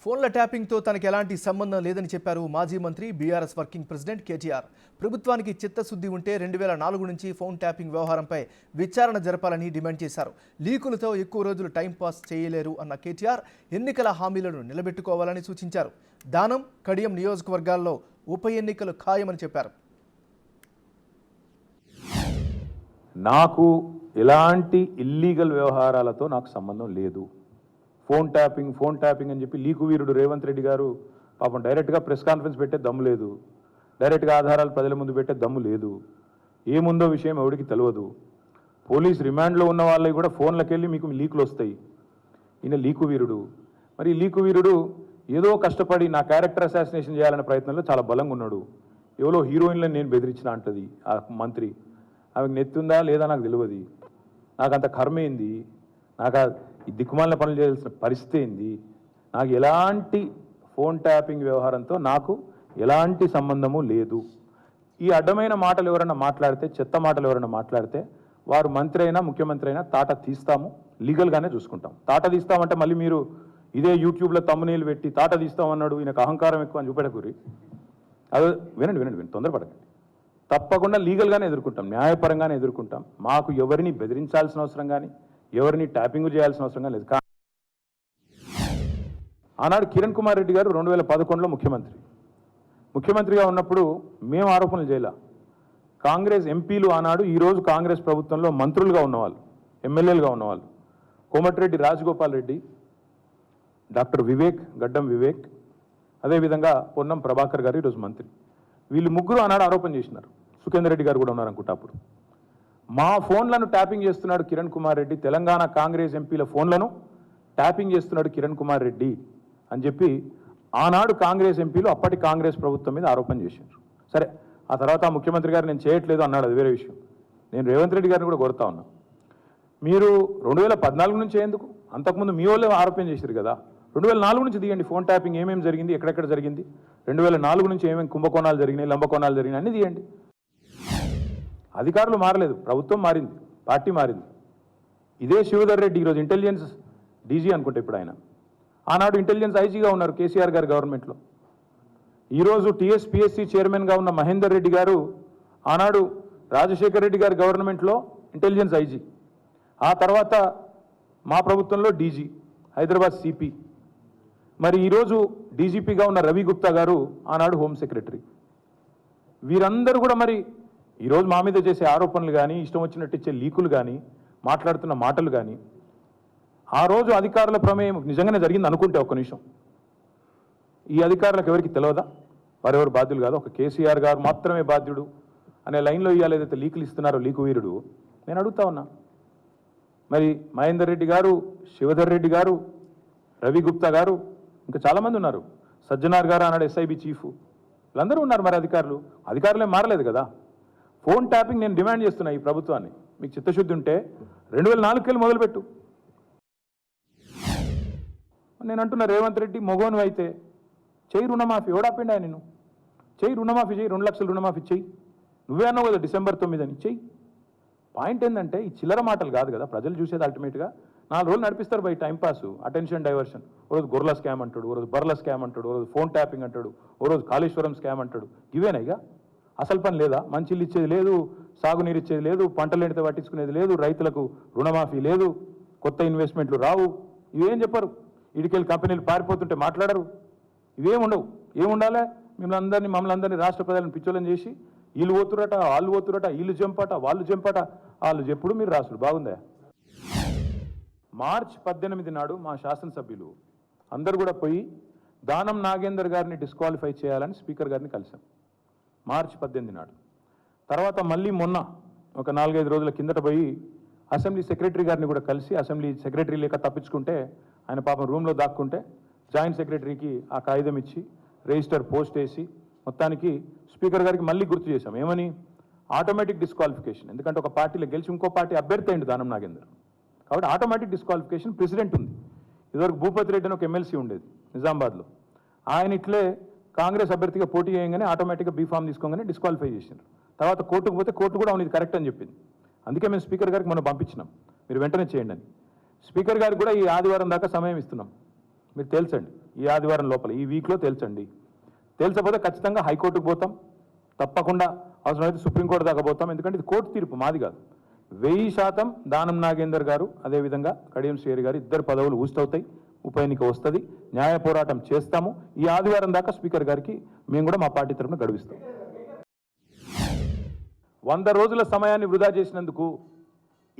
ఫోన్ల ట్యాపింగ్తో తనకు ఎలాంటి సంబంధం లేదని చెప్పారు మాజీ మంత్రి బీఆర్ఎస్ వర్కింగ్ ప్రెసిడెంట్ కేటీఆర్. ప్రభుత్వానికి చిత్తశుద్ధి ఉంటే 2004 నుంచి ఫోన్ ట్యాపింగ్ వ్యవహారంపై విచారణ జరపాలని డిమాండ్ చేశారు. లీకులతో ఎక్కువ రోజులు టైంపాస్ చేయలేరు అన్న కేటీఆర్ ఎన్నికల హామీలను నిలబెట్టుకోవాలని సూచించారు. దానం, కడియం నియోజకవర్గాల్లో ఉప ఎన్నికలు ఖాయమని చెప్పారు. నాకు ఎలాంటి ఇల్లీగల్ వ్యవహారాలతో నాకు సంబంధం లేదు. ఫోన్ ట్యాపింగ్ అని చెప్పి లీకు వీరుడు రేవంత్ రెడ్డి గారు పాపం డైరెక్ట్గా ప్రెస్ కాన్ఫరెన్స్ పెట్టే దమ్ము లేదు, డైరెక్ట్గా ఆధారాలు ప్రజల ముందు పెట్టే దమ్ము లేదు. ఏముందో విషయం ఎవరికి తెలియదు. పోలీస్ రిమాండ్లో ఉన్న వాళ్ళకి కూడా ఫోన్లకు వెళ్ళి మీకు లీకులు వస్తాయి. ఈయన లీకు వీరుడు. మరి ఈ లీకు వీరుడు ఏదో కష్టపడి నా క్యారెక్టర్ అసాసినేషన్ చేయాలనే ప్రయత్నంలో చాలా బలంగా ఉన్నాడు. ఎవరో హీరోయిన్లను నేను బెదిరించిన అంటది ఆ మంత్రి. ఆమెకు నెత్తుందా లేదా నాకు తెలియదు. నాకు అంత కర్మ ఏంది, నాకు ఈ దిక్కుమాలిన పనులు చేయాల్సిన పరిస్థితి ఏంది, నాకు ఎలాంటి ఫోన్ ట్యాపింగ్ వ్యవహారంతో నాకు ఎలాంటి సంబంధము లేదు. ఈ అడ్డమైన మాటలు ఎవరైనా మాట్లాడితే, చెత్త మాటలు ఎవరైనా మాట్లాడితే వారు మంత్రి అయినా ముఖ్యమంత్రి అయినా తాట తీస్తాము, లీగల్గానే చూసుకుంటాం. తాట తీస్తామంటే మళ్ళీ మీరు ఇదే యూట్యూబ్లో తమ్మునీళ్ళు పెట్టి తాట తీస్తామన్నాడు, ఈయనకు అహంకారం ఎక్కువ అని చూపెట్టకూరి. అదే వినండి, తొందరపడకండి. తప్పకుండా లీగల్గానే ఎదుర్కొంటాం, న్యాయపరంగానే ఎదుర్కొంటాం. మాకు ఎవరిని బెదిరించాల్సిన అవసరం కానీ ఎవరిని ట్యాపింగ్ చేయాల్సిన అవసరం కానీ లేదు. ఆనాడు కిరణ్ కుమార్ రెడ్డి గారు 2011లో ముఖ్యమంత్రిగా ఉన్నప్పుడు మేము ఆరోపణలు చేయాల. కాంగ్రెస్ ఎంపీలు ఆనాడు ఈరోజు కాంగ్రెస్ ప్రభుత్వంలో మంత్రులుగా ఉన్నవాళ్ళు, ఎమ్మెల్యేలుగా ఉన్నవాళ్ళు, కోమటిరెడ్డి రాజగోపాల్ రెడ్డి, డాక్టర్ వివేక్, గడ్డం వివేక్, అదేవిధంగా పొన్నం ప్రభాకర్ గారు ఈరోజు మంత్రి. వీళ్ళు ముగ్గురు ఆనాడు ఆరోపణ చేసినారు. సుఖేందర్ రెడ్డి గారు కూడా ఉన్నారనుకుంటా. అప్పుడు మా ఫోన్లను ట్యాపింగ్ చేస్తున్నాడు కిరణ్ కుమార్ రెడ్డి, తెలంగాణ కాంగ్రెస్ ఎంపీల ఫోన్లను ట్యాపింగ్ చేస్తున్నాడు కిరణ్ కుమార్ రెడ్డి అని చెప్పి ఆనాడు కాంగ్రెస్ ఎంపీలు అప్పటి కాంగ్రెస్ ప్రభుత్వం మీద ఆరోపణ చేశారు. సరే, ఆ తర్వాత ముఖ్యమంత్రి గారు నేను చేయట్లేదు అన్నాడు, అది వేరే విషయం. నేను రేవంత్ రెడ్డి గారిని కూడా కోరుతా ఉన్నా, మీరు 2014 నుంచి ఎందుకు, అంతకుముందు మీ వాళ్ళే ఆరోపణ చేశారు కదా, 2004 నుంచి తీయండి. ఫోన్ ట్యాపింగ్ ఏమేమి జరిగింది, ఎక్కడెక్కడ జరిగింది, 2004 నుంచి ఏమేమి కుంభకోణాలు జరిగినాయి, లంబకోణాలు జరిగినాయి అన్నీ తీయండి. అధికారులు మారలేదు, ప్రభుత్వం మారింది, పార్టీ మారింది. ఇదే శివధర్ రెడ్డి ఈరోజు ఇంటెలిజెన్స్ డీజీ అనుకుంటే ఇప్పుడు ఆయన, ఆనాడు ఇంటెలిజెన్స్ ఐజీగా ఉన్నారు కేసీఆర్ గారి గవర్నమెంట్లో. ఈరోజు టీఎస్పీఎస్సీ చైర్మన్గా ఉన్న మహేందర్ రెడ్డి గారు ఆనాడు రాజశేఖర్ రెడ్డి గారి గవర్నమెంట్లో ఇంటెలిజెన్స్ ఐజీ, ఆ తర్వాత మా ప్రభుత్వంలో డీజీ, హైదరాబాద్ సిపి. మరి ఈరోజు డీజీపీగా ఉన్న రవి గుప్తా గారు ఆనాడు హోమ్ సెక్రటరీ. వీరందరూ కూడా మరి ఈరోజు మా మీద చేసే ఆరోపణలు కానీ, ఇష్టం వచ్చినట్టు ఇచ్చే లీకులు కానీ, మాట్లాడుతున్న మాటలు కానీ, ఆ రోజు అధికారుల ప్రమేయం నిజంగానే జరిగింది అనుకుంటే ఒక్క నిమిషం, ఈ అధికారులకు ఎవరికి తెలియదా, వారెవరు బాధ్యులు కాదు, ఒక కేసీఆర్ గారు మాత్రమే బాధ్యుడు అనే లైన్లో ఇవాళ ఏదైతే లీకులు ఇస్తున్నారో లీకు వీరుడు, నేను అడుగుతా ఉన్నా. మరి మహేందర్ రెడ్డి గారు, శివధర్ రెడ్డి గారు, రవి గుప్తా గారు, ఇంకా చాలామంది ఉన్నారు, సజ్జనార్ గారు ఆనాడు ఎస్ఐబి చీఫ్, వీళ్ళందరూ ఉన్నారు. మరి అధికారులే మారలేదు కదా. ఫోన్ ట్యాపింగ్ నేను డిమాండ్ చేస్తున్నా ఈ ప్రభుత్వాన్ని, మీకు చిత్తశుద్ధి ఉంటే 2004 మొదలుపెట్టు. నేను అంటున్నా, రేవంత్ రెడ్డి మొగోను అయితే చెయ్యి రుణమాఫీ, ఓడాపిండా నేను చెయ్యి రుణమాఫీ, చెయ్యి 2 లక్షలు రుణమాఫీ చెయ్యి. నువ్వే అన్నావు కదా December 9 అని, చెయ్యి. పాయింట్ ఏంటంటే ఈ చిల్లర మాటలు కాదు కదా ప్రజలు చూసేది. అల్టిమేట్గా 4 రోజులు నడిపిస్తారు బై టైంపాస్, అటెన్షన్ డైవర్షన్. ఓ రోజు గొర్రెల స్కామ్ అంటాడు, ఓ రోజు బర్రెల స్కామ్ అంటాడు, ఓ రోజు ఫోన్ ట్యాపింగ్ అంటాడు, ఓ రోజు కాళేశ్వరం స్కామ్ అంటాడు. ఇవేనా ఇక అసలు పని లేదా? మంచిలు ఇచ్చేది లేదు, సాగునీరు ఇచ్చేది లేదు, పంటలు ఎండితే పట్టించుకునేది లేదు, రైతులకు రుణమాఫీ లేదు, కొత్త ఇన్వెస్ట్మెంట్లు రావు. ఇవేం చెప్పరు. ఇడికెళ్ళి కంపెనీలు పారిపోతుంటే మాట్లాడరు. ఇవేముండవు. ఏముండాలి? మమ్మల్ని అందరినీ రాష్ట్ర ప్రజలను పిచ్చోళ్ళని చేసి వీళ్ళు పోతురట, వాళ్ళు పోతురట, వీళ్ళు జంపట, వాళ్ళు జంపట, వాళ్ళు చెప్పుడు మీరు రాసుడు. బాగుందా? మార్చ్ 18 నాడు మా శాసనసభ్యులు అందరూ కూడా పోయి దానం నాగేందర్ గారిని డిస్క్వాలిఫై చేయాలని స్పీకర్ గారిని కలిసాం మార్చ్ 18 నాడు. తర్వాత మళ్ళీ మొన్న ఒక 4-5 రోజుల కిందట పోయి అసెంబ్లీ సెక్రటరీ గారిని కూడా కలిసి, అసెంబ్లీ సెక్రటరీ లేక తప్పించుకుంటే ఆయన పాపం రూమ్లో దాక్కుంటే జాయింట్ సెక్రటరీకి ఆ కాగితం ఇచ్చి రిజిస్టర్ పోస్ట్ వేసి మొత్తానికి స్పీకర్ గారికి మళ్ళీ గుర్తు చేశాం. ఏమని? Automatic disqualification. ఎందుకంటే ఒక పార్టీలో గెలిచి ఇంకో పార్టీ అభ్యర్థి అయింది దానం నాగేందర్, కాబట్టి ఆటోమేటిక్ డిస్క్వాలిఫికేషన్ ప్రెసిడెంట్ ఉంది. ఇదివరకు భూపతి రెడ్డి అని ఒక ఎమ్మెల్సీ ఉండేది నిజామాబాద్లో, ఆయన ఇట్లే కాంగ్రెస్ అభ్యర్థిగా పోటీ చేయగానే ఆటోమేటిక్గా బీఫామ్ తీసుకోగానే డిస్క్వాలిఫై చేసినారు. తర్వాత కోర్టుకు పోతే కోర్టు కూడా ఇది కరెక్ట్ అని చెప్పింది. అందుకే మేము స్పీకర్ గారికి మనం పంపించినాం, మీరు వెంటనే చేయండి అని. స్పీకర్ గారికి కూడా ఈ ఆదివారం దాకా సమయం ఇస్తున్నాం. మీరు తెలుసండి, ఈ ఆదివారం లోపల, ఈ వీక్లో తేల్చండి. తేల్చకపోతే ఖచ్చితంగా హైకోర్టుకు పోతాం, తప్పకుండా అవసరమైతే సుప్రీంకోర్టు దాకా పోతాం. ఎందుకంటే ఇది కోర్టు తీర్పు, మాది కాదు. 1000% దానం నాగేందర్ గారు, అదేవిధంగా కడియం శ్రీహరి గారు ఇద్దరు పదవులు ఊస్తవుతాయి. ఉప ఎన్నిక వస్తుంది, న్యాయ పోరాటం చేస్తాము. ఈ ఆదివారం దాకా స్పీకర్ గారికి మేము కూడా మా పార్టీ తరఫున గడువిస్తాం. 100 రోజుల సమయాన్ని వృధా చేసినందుకు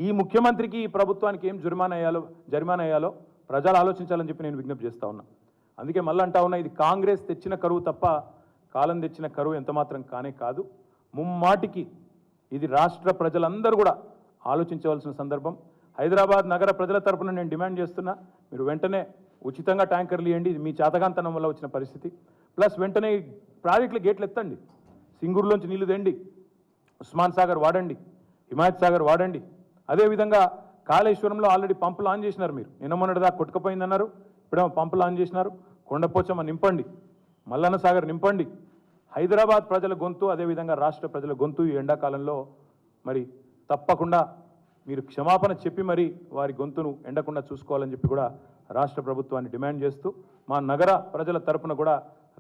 ఈ ముఖ్యమంత్రికి, ఈ ప్రభుత్వానికి ఏం జరిమానా వేయాలో ప్రజలు ఆలోచించాలని చెప్పి నేను విజ్ఞప్తి చేస్తా ఉన్నా. అందుకే మళ్ళీ అంటా ఉన్నా, ఇది కాంగ్రెస్ తెచ్చిన కరువు తప్ప కాలం తెచ్చిన కరువు ఎంత మాత్రం కానే కాదు. ముమ్మాటికి ఇది రాష్ట్ర ప్రజలందరూ కూడా ఆలోచించవలసిన సందర్భం. హైదరాబాద్ నగర ప్రజల తరపున నేను డిమాండ్ చేస్తున్నా, మీరు వెంటనే ఉచితంగా ట్యాంకర్లు ఇవ్వండి. ఇది మీ చేతగాంతనం వల్ల వచ్చిన పరిస్థితి. ప్లస్ వెంటనే ప్రాజెక్టుల గేట్లు ఎత్తండి, సింగూరులోంచి నీళ్లు తెండి, ఉస్మాన్ సాగర్ వాడండి, హిమాయత్ సాగర్ వాడండి. అదేవిధంగా కాళేశ్వరంలో ఆల్రెడీ పంపులు ఆన్ చేసినారు. మీరు నిన్న మొన్నటిదాకా కొట్టుకుపోయిందన్నారు, ఇప్పుడేమో పంపులు ఆన్ చేసినారు. కొండపోచమ్మ నింపండి, మల్లన్న సాగర్ నింపండి. హైదరాబాద్ ప్రజల గొంతు, అదేవిధంగా రాష్ట్ర ప్రజల గొంతు ఈ ఎండాకాలంలో మరి తప్పకుండా మీరు క్షమాపణ చెప్పి మరి వారి గొంతును ఎండకుండా చూసుకోవాలని చెప్పి కూడా రాష్ట్ర ప్రభుత్వాన్ని డిమాండ్ చేస్తూ, మా నగర ప్రజల తరపున కూడా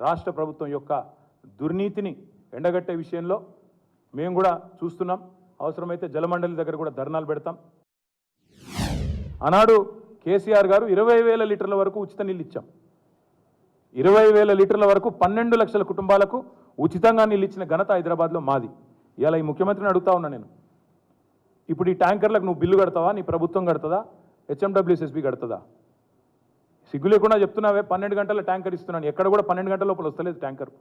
రాష్ట్ర ప్రభుత్వం యొక్క దుర్నీతిని ఎండగట్టే విషయంలో మేము కూడా చూస్తున్నాం. అవసరమైతే జలమండలి దగ్గర కూడా ధర్నాలు పెడతాం. ఆనాడు కేసీఆర్ గారు 20,000 లీటర్ల వరకు ఉచిత నీళ్ళు ఇచ్చాం. 20,000 లీటర్ల వరకు 12 లక్షల కుటుంబాలకు ఉచితంగా నీళ్ళు ఇచ్చిన ఘనత హైదరాబాద్లో మాది. ఇలా ఈ ముఖ్యమంత్రిని అడుగుతా ఉన్నా నేను, ఇప్పుడు ఈ ట్యాంకర్లకు నువ్వు బిల్లు కడతావా, నీ ప్రభుత్వం కడుతుందా, హెచ్ఎండబ్ల్యూఎస్ఎస్బీ కడుతుందా? సిగ్గు లేకుండా చెప్తున్నావే 12 గంటల ట్యాంకర్ ఇస్తున్నాను. ఎక్కడ కూడా 12 గంటల లోపల వస్తలేదు ట్యాంకర్.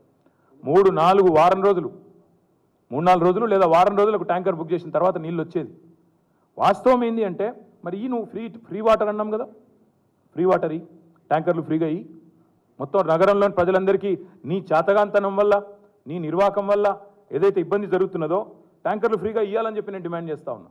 3-4 వారం రోజులు, 3-4 రోజులు లేదా వారం రోజులకు ట్యాంకర్ బుక్ చేసిన తర్వాత నీళ్ళు వచ్చేది. వాస్తవం ఏంది అంటే, మరి ఈ నువ్వు ఫ్రీ వాటర్ అన్నాం కదా, ఫ్రీ వాటర్ ఈ ట్యాంకర్లు ఫ్రీగా ఇవి. మొత్తం నగరంలోని ప్రజలందరికీ నీ చేతగాంతనం వల్ల, నీ నిర్వాకం వల్ల ఏదైతే ఇబ్బంది జరుగుతున్నదో ట్యాంకర్లు ఫ్రీగా ఇవ్వాలని చెప్పి నేను డిమాండ్ చేస్తా ఉన్నా.